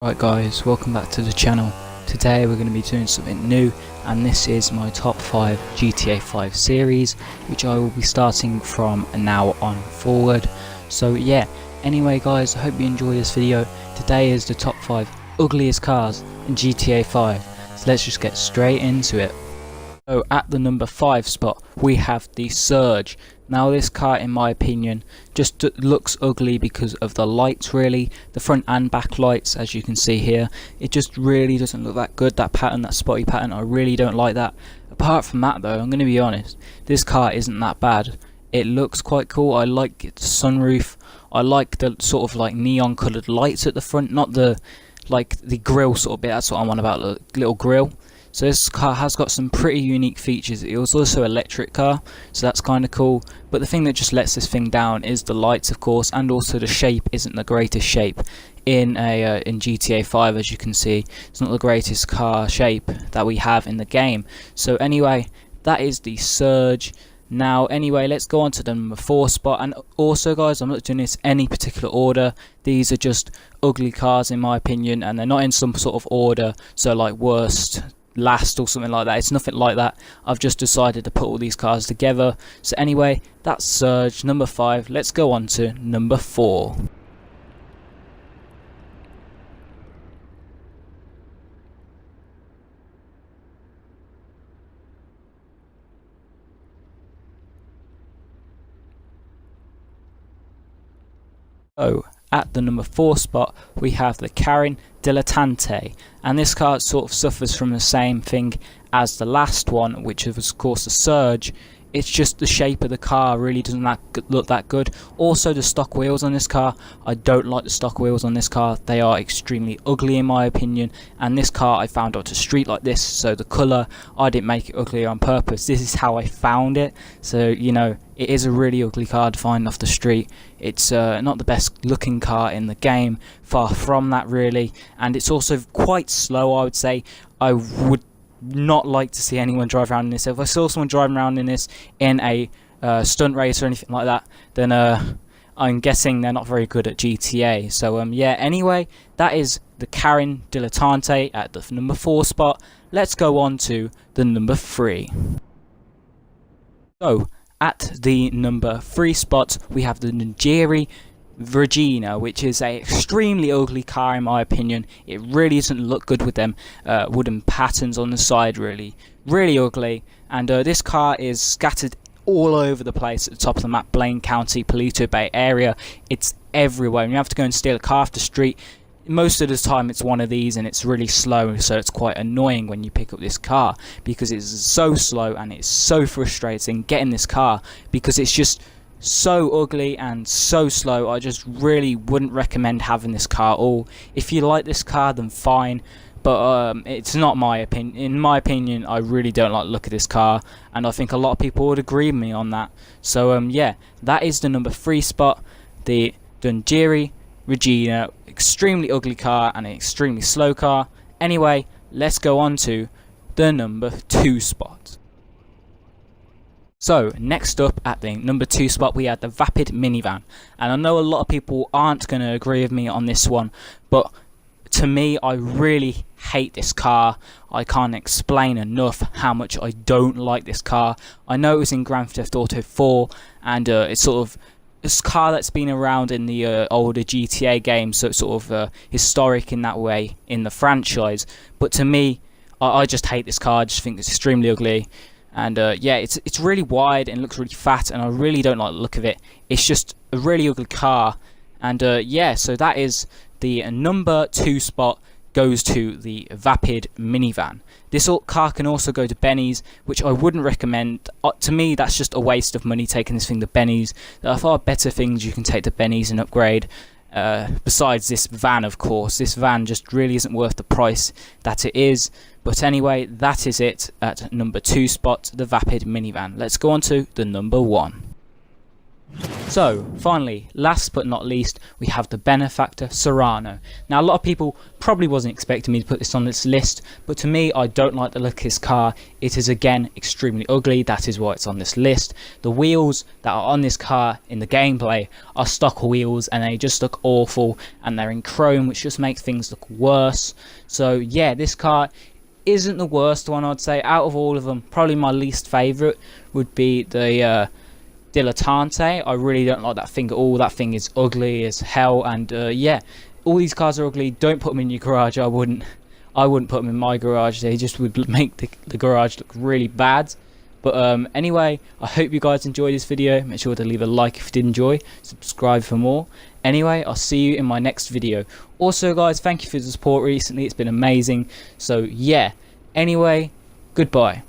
Right guys, welcome back to the channel. Today we're going to be doing something new, and this is my top 5 GTA 5 series, which I will be starting from now on forward. So yeah, anyway guys, I hope you enjoy this video. Today is the top 5 ugliest cars in GTA 5, so let's just get straight into it. So at the number 5 spot we have the Surge. Now this car, in my opinion, just looks ugly because of the lights really. The front and back lights, as you can see here. It just really doesn't look that good, that pattern, that spotty pattern. I really don't like that. Apart from that though, I'm going to be honest, this car isn't that bad. It looks quite cool. I like its sunroof. I like the sort of like neon coloured lights at the front, not the like the grille sort of bit. That's what I'm on about, the little grille. So this car has got some pretty unique features. It was also an electric car, so that's kind of cool. But the thing that just lets this thing down is the lights, of course, and also the shape isn't the greatest shape in GTA 5. As you can see, it's not the greatest car shape that we have in the game. So anyway, that is the Surge. Now anyway, let's go on to the number 4 spot. And also guys, I'm not doing this any particular order. These are just ugly cars in my opinion, and they're not in some sort of order, so like worst, last or something like that. It's nothing like that. I've just decided to put all these cars together. So anyway, that's Surge, number 5. Let's go on to number 4. So at the number 4 spot we have the Karin Dilettante, and this car sort of suffers from the same thing as the last one, which was of course the Surge. It's just the shape of the car really doesn't look that good. Also the stock wheels on this car, I don't like the stock wheels on this car. They are extremely ugly in my opinion, and this car I found on a street like this, so the colour, I didn't make it ugly on purpose. This is how I found it. So you know, it is a really ugly car to find off the street. It's not the best looking car in the game, far from that really, and it's also quite slow. I would say I would not like to see anyone drive around in this. If I saw someone driving around in this in a stunt race or anything like that, then I'm guessing they're not very good at GTA. So yeah, anyway, that is the Karin Dilettante at the number 4 spot. Let's go on to the number 3. So at the number 3 spot we have the Regina, which is a extremely ugly car in my opinion. It really doesn't look good with them wooden patterns on the side, really ugly. And this car is scattered all over the place at the top of the map. Blaine County, Paleto Bay area, it's everywhere, and you have to go and steal a car off the street. Most of the time it's one of these, and it's really slow, so it's quite annoying when you pick up this car because it's so slow, and it's so frustrating getting this car because it's just so ugly and so slow. I just really wouldn't recommend having this car at all. If you like this car then fine, but it's not my opinion. In my opinion, I really don't like the look of this car, and I think a lot of people would agree with me on that. So yeah, that is the number 3 spot, the Regina. Extremely ugly car and an extremely slow car. Anyway, let's go on to the number 2 spot. So next up at the number 2 spot we had the Vanpid minivan, and I know a lot of people aren't going to agree with me on this one, but to me, I really hate this car. I can't explain enough how much I don't like this car. I know it was in Grand Theft Auto 4, and it's sort of this car that's been around in the older GTA games, so it's sort of historic in that way in the franchise. But to me, I just hate this car. I just think it's extremely ugly. And yeah, it's really wide and looks really fat, and I really don't like the look of it. It's just a really ugly car. And yeah, so that is the number 2 spot, goes to the Vanpid minivan. This car can also go to Benny's, which I wouldn't recommend. To me, that's just a waste of money taking this thing to Benny's. There are far better things you can take to Benny's and upgrade. Besides this van, of course. This van just really isn't worth the price that it is. But anyway, that is it at number 2 spot, the Vanpid minivan. Let's go on to the number 1. So finally, last but not least, we have the Benefactor Serrano. Now a lot of people probably wasn't expecting me to put this on this list, but to me, I don't like the look of this car. It is again extremely ugly. That is why it's on this list. The wheels that are on this car in the gameplay are stock wheels and they just look awful, and they're in chrome, which just makes things look worse. So yeah, this car isn't the worst one, I'd say. Out of all of them, probably my least favourite would be the Dilettante. I really don't like that thing at all. That thing is ugly as hell, and yeah, all these cars are ugly. Don't put them in your garage. I wouldn't put them in my garage. They just would make the garage look really bad. But anyway, I hope you guys enjoyed this video. Make sure to leave a like if you did enjoy, subscribe for more. Anyway, I'll see you in my next video. Also guys, thank you for the support recently. It's been amazing. So yeah, anyway, goodbye.